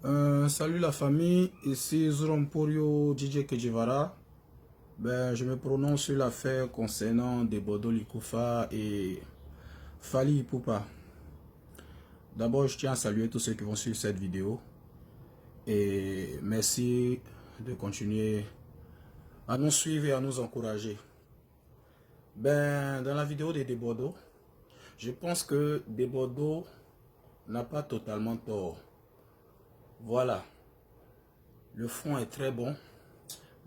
Salut la famille, ici Zuromporio DJ Kejivara. Je me prononce sur l'affaire concernant Debodo Likoufa et Fally Ipupa. D'abord, je tiens à saluer tous ceux qui vont suivre cette vidéo et merci de continuer à nous suivre et à nous encourager. Dans la vidéo de Debodo, je pense que Debodo n'a pas totalement tort. Voilà, le fond est très bon,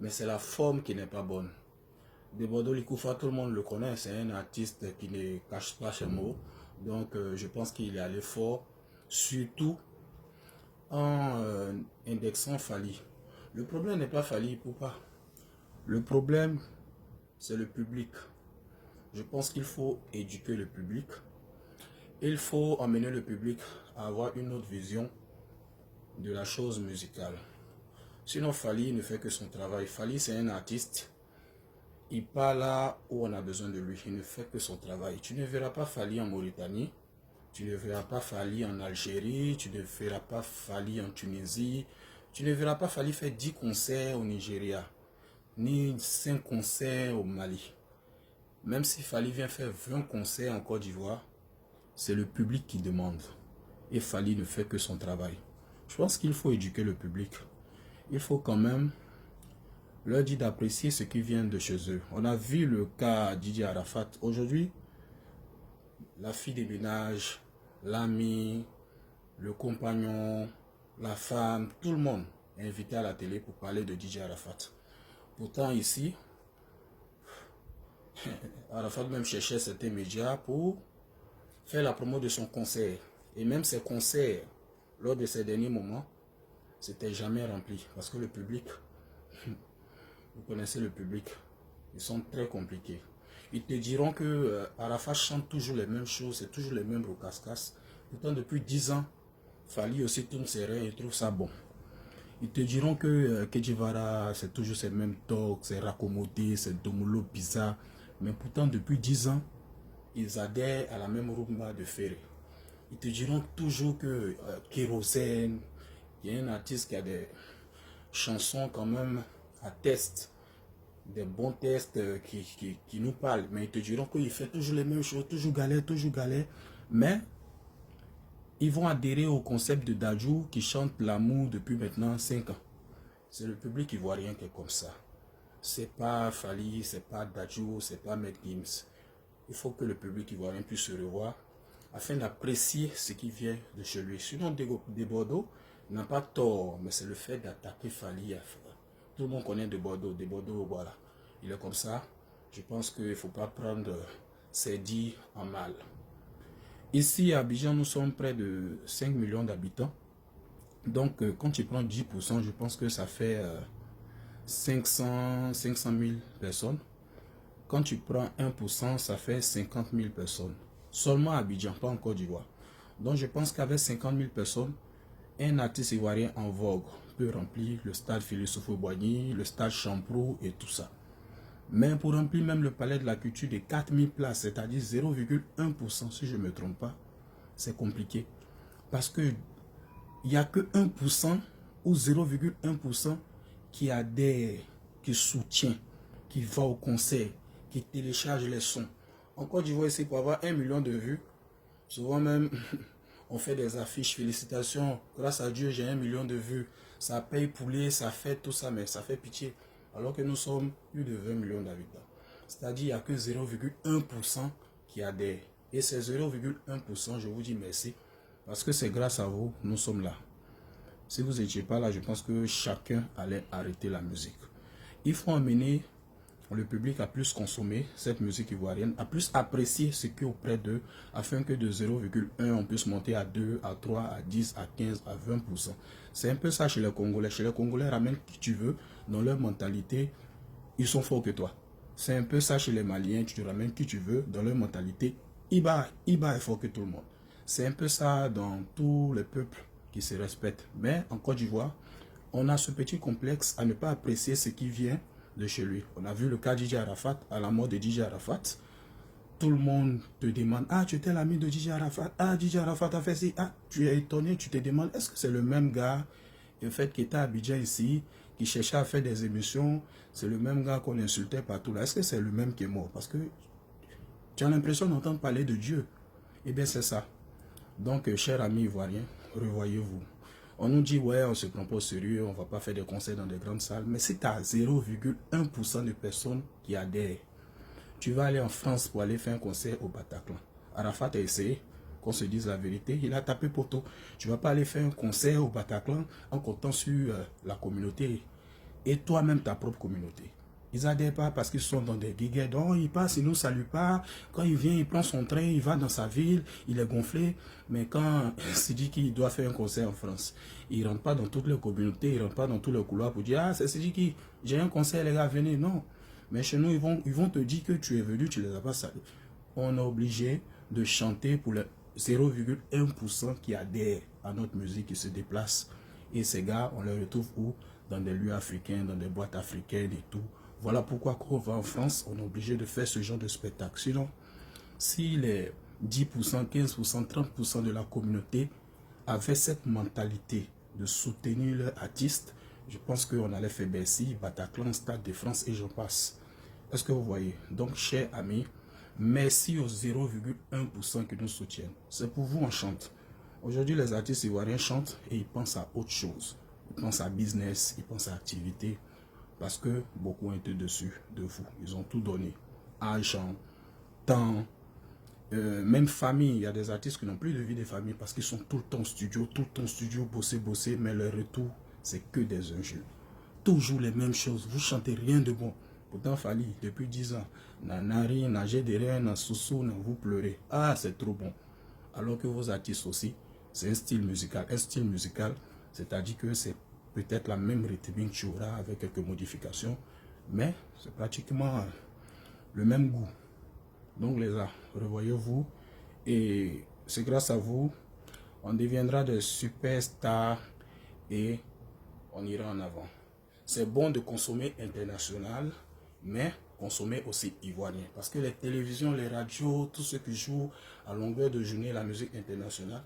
mais c'est la forme qui n'est pas bonne. Debodo Likoufa, tout le monde le connaît, c'est un artiste qui ne cache pas ses mots. Donc je pense qu'il est allé fort, surtout en indexant Fally. Le problème n'est pas Fally Ipupa. Le problème, c'est le public. Je pense qu'il faut éduquer le public. Il faut amener le public à avoir une autre vision de la chose musicale. Sinon, Fally ne fait que son travail. Fally, c'est un artiste. Il part là où on a besoin de lui. Il ne fait que son travail. Tu ne verras pas Fally en Mauritanie. Tu ne verras pas Fally en Algérie. Tu ne verras pas Fally en Tunisie. Tu ne verras pas Fally faire 10 concerts au Nigeria. Ni 5 concerts au Mali. Même si Fally vient faire 20 concerts en Côte d'Ivoire, c'est le public qui demande. Et Fally ne fait que son travail. Je pense qu'il faut éduquer le public. Il faut quand même leur dire d'apprécier ce qui vient de chez eux. On a vu le cas Didier Arafat. Aujourd'hui, la fille des ménages, l'ami, le compagnon, la femme, tout le monde est invité à la télé pour parler de Didier Arafat. Pourtant ici, Arafat même cherchait certains médias pour faire la promo de son concert. Et même ses concerts, lors de ces derniers moments, c'était jamais rempli. Parce que le public, vous connaissez le public, ils sont très compliqués. Ils te diront que Arafat chante toujours les mêmes choses, c'est toujours les mêmes rocascas. Pourtant, depuis 10 ans, Fally aussi tourne ses reins et trouve ça bon. Ils te diront que Kejivara, c'est toujours ces mêmes talks, c'est raccommodé, c'est domolo bizarre. Mais pourtant, depuis 10 ans, ils adhèrent à la même rumba de Ferré. Ils te diront toujours que Kérosène, il y a un artiste qui a des chansons quand même à test, des bons tests qui nous parlent. Mais ils te diront qu'il fait toujours les mêmes choses, toujours galère. Mais ils vont adhérer au concept de Dadju qui chante l'amour depuis maintenant 5 ans. C'est le public ivoirien qui est comme ça. C'est pas Fally, c'est pas Dadju, c'est pas Maître Gims. Il faut que le public ivoirien puisse se revoir afin d'apprécier ce qui vient de chez lui. Sinon, Debodo n'a pas tort, mais c'est le fait d'attaquer Fally. Tout le monde connaît Debodo. Debodo, voilà. Il est comme ça. Je pense qu'il ne faut pas prendre ses dits en mal. Ici, à Abidjan, nous sommes près de 5 millions d'habitants. Donc, quand tu prends 10%, je pense que ça fait 500 000 personnes. Quand tu prends 1%, ça fait 50 000 personnes. Seulement à Abidjan, pas en Côte d'Ivoire. Donc, je pense qu'avec 50 000 personnes, un artiste ivoirien en vogue peut remplir le stade Félix Houphouët-Boigny, le stade Champrou et tout ça. Mais pour remplir même le palais de la culture de 4000 places, c'est-à-dire 0,1%, si je ne me trompe pas, c'est compliqué. Parce que il n'y a que 1% ou 0,1% qui adhère, qui soutient, qui va au concert, qui télécharge les sons. En Côte d'Ivoire, ici, pour avoir 1 million de vues, souvent même, on fait des affiches, félicitations, grâce à Dieu, j'ai 1 million de vues. Ça paye poulet, ça fait tout ça, mais ça fait pitié. Alors que nous sommes plus de 20 millions d'habitants. C'est-à-dire qu'il n'y a que 0,1% qui adhère. Et ces 0,1%, je vous dis merci. Parce que c'est grâce à vous, nous sommes là. Si vous n'étiez pas là, je pense que chacun allait arrêter la musique. Il faut emmener le public à plus consommer cette musique ivoirienne, à plus apprécier ce qui est auprès d'eux, afin que de 0,1 on puisse monter à 2, à 3, à 10, à 15, à 20%. C'est un peu ça chez les Congolais. Chez les Congolais, ramène qui tu veux, dans leur mentalité, ils sont forts que toi. C'est un peu ça chez les Maliens, tu te ramènes qui tu veux, dans leur mentalité, Iba est fort que tout le monde. C'est un peu ça dans tous les peuples qui se respectent. Mais en Côte d'Ivoire, on a ce petit complexe à ne pas apprécier ce qui vient de chez lui. On a vu le cas de DJ Arafat, à la mort de DJ Arafat. tout le monde te demande, ah, tu étais l'ami de DJ Arafat, ah, DJ Arafat a fait ci, ah, tu es étonné, tu te demandes, est-ce que c'est le même gars, en fait, qui était à Abidjan ici, qui cherchait à faire des émissions, c'est le même gars qu'on insultait partout là, est-ce que c'est le même qui est mort? Parce que tu as l'impression d'entendre parler de Dieu. Eh bien, c'est ça. Donc, chers amis ivoiriens, revoyez-vous. On nous dit, ouais, on se prend pas au sérieux, on va pas faire des concerts dans des grandes salles. Mais si tu as 0,1% de personnes qui adhèrent, tu vas aller en France pour aller faire un concert au Bataclan. Arafat a essayé, qu'on se dise la vérité, il a tapé poteau. Tu vas pas aller faire un concert au Bataclan en comptant sur la communauté et toi-même ta propre communauté. Ils n'adhèrent pas parce qu'ils sont dans des guiguets. Donc, il passe, il ne nous salue pas. Quand il vient, il prend son train, il va dans sa ville, il est gonflé. Mais quand il se dit qu'il doit faire un concert en France, il ne rentre pas dans toutes les communautés, il ne rentre pas dans tous les couloirs pour dire, ah, c'est Sidiki, j'ai un concert, les gars, venez. Non. Mais chez nous, ils vont te dire que tu es venu, tu ne les as pas salués. On est obligé de chanter pour le 0,1% qui adhèrent à notre musique, qui se déplace. Et ces gars, on les retrouve où? Dans des lieux africains, dans des boîtes africaines et tout. Voilà pourquoi quand on va en France, on est obligé de faire ce genre de spectacle. Sinon, si les 10%, 15%, 30% de la communauté avaient cette mentalité de soutenir leur artiste, je pense qu'on allait faire Bercy, Bataclan, Stade de France et j'en passe. Est-ce que vous voyez? Donc, chers amis, merci aux 0,1% qui nous soutiennent. C'est pour vous, on chante. Aujourd'hui, les artistes ivoiriens chantent et ils pensent à autre chose. Ils pensent à business, ils pensent à activité. Parce que beaucoup ont été dessus de vous. Ils ont tout donné. Argent, temps, même famille. Il y a des artistes qui n'ont plus de vie de famille parce qu'ils sont tout le temps au studio, bosser, mais le retour, c'est que des injures. Toujours les mêmes choses. Vous chantez rien de bon. Pourtant, Fally, depuis 10 ans, Nanari, Nagé de rien, Nassoussou, vous pleurez. Ah, c'est trop bon. Alors que vos artistes aussi, c'est un style musical. Un style musical, c'est-à-dire que c'est peut-être la même rythmique que tu auras avec quelques modifications, mais c'est pratiquement le même goût. Donc les gars, revoyez-vous et c'est grâce à vous, on deviendra des superstars et on ira en avant. C'est bon de consommer international, mais consommer aussi ivoirien. Parce que les télévisions, les radios, tous ceux qui jouent à longueur de journée la musique internationale,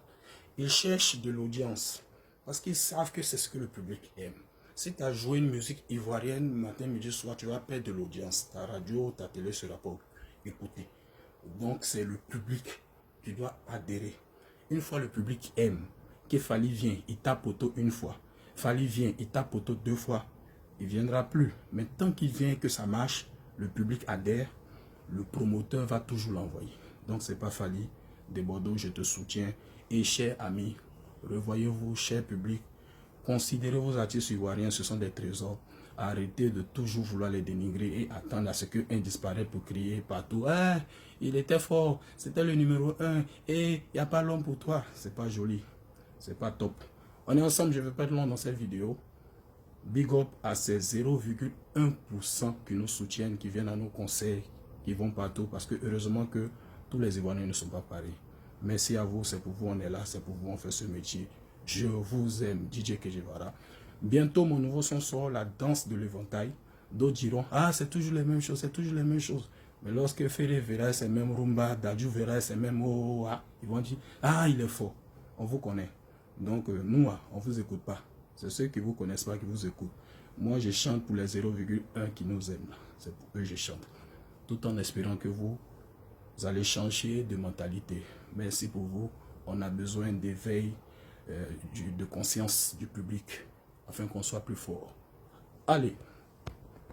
ils cherchent de l'audience. Parce qu'ils savent que c'est ce que le public aime. Si tu as joué une musique ivoirienne matin, midi, soir, tu vas perdre de l'audience. Ta radio, ta télé ne sera pas écoutée. Donc c'est le public qui doit adhérer. Une fois le public aime, que Fally vient, il tape auto une fois. Fally vient, il tape auto 2 fois. Il ne viendra plus. Mais tant qu'il vient que ça marche, le public adhère, le promoteur va toujours l'envoyer. Donc c'est pas Fally. De Bordeaux, je te soutiens. Et chers amis, revoyez-vous, cher public, considérez vos artistes ivoiriens, ce sont des trésors. Arrêtez de toujours vouloir les dénigrer et attendre à ce qu'un disparaisse pour crier partout. Ah, il était fort, c'était le numéro 1 et il n'y a pas l'homme pour toi. C'est pas joli, c'est pas top. On est ensemble, je ne vais pas être long dans cette vidéo. Big up à ces 0,1% qui nous soutiennent, qui viennent à nos conseils, qui vont partout parce que heureusement que tous les Ivoiriens ne sont pas pareils. Merci à vous, c'est pour vous, on est là, c'est pour vous, on fait ce métier. Je vous aime, DJ Kejevara. Bientôt, mon nouveau son sort, la danse de l'éventail. D'autres diront, ah, c'est toujours les mêmes choses, c'est toujours les mêmes choses. Mais lorsque Ferré verra ces mêmes rumba, Dadju verra ces mêmes oh, ah, ils vont dire, ah, il est fort. On vous connaît. Donc, nous, on ne vous écoute pas. C'est ceux qui ne vous connaissent pas qui vous écoutent. Moi, je chante pour les 0,1 qui nous aiment. C'est pour eux que je chante. Tout en espérant que vous allez changer de mentalité. Merci pour vous. On a besoin d'éveil, de conscience du public, afin qu'on soit plus fort. Allez!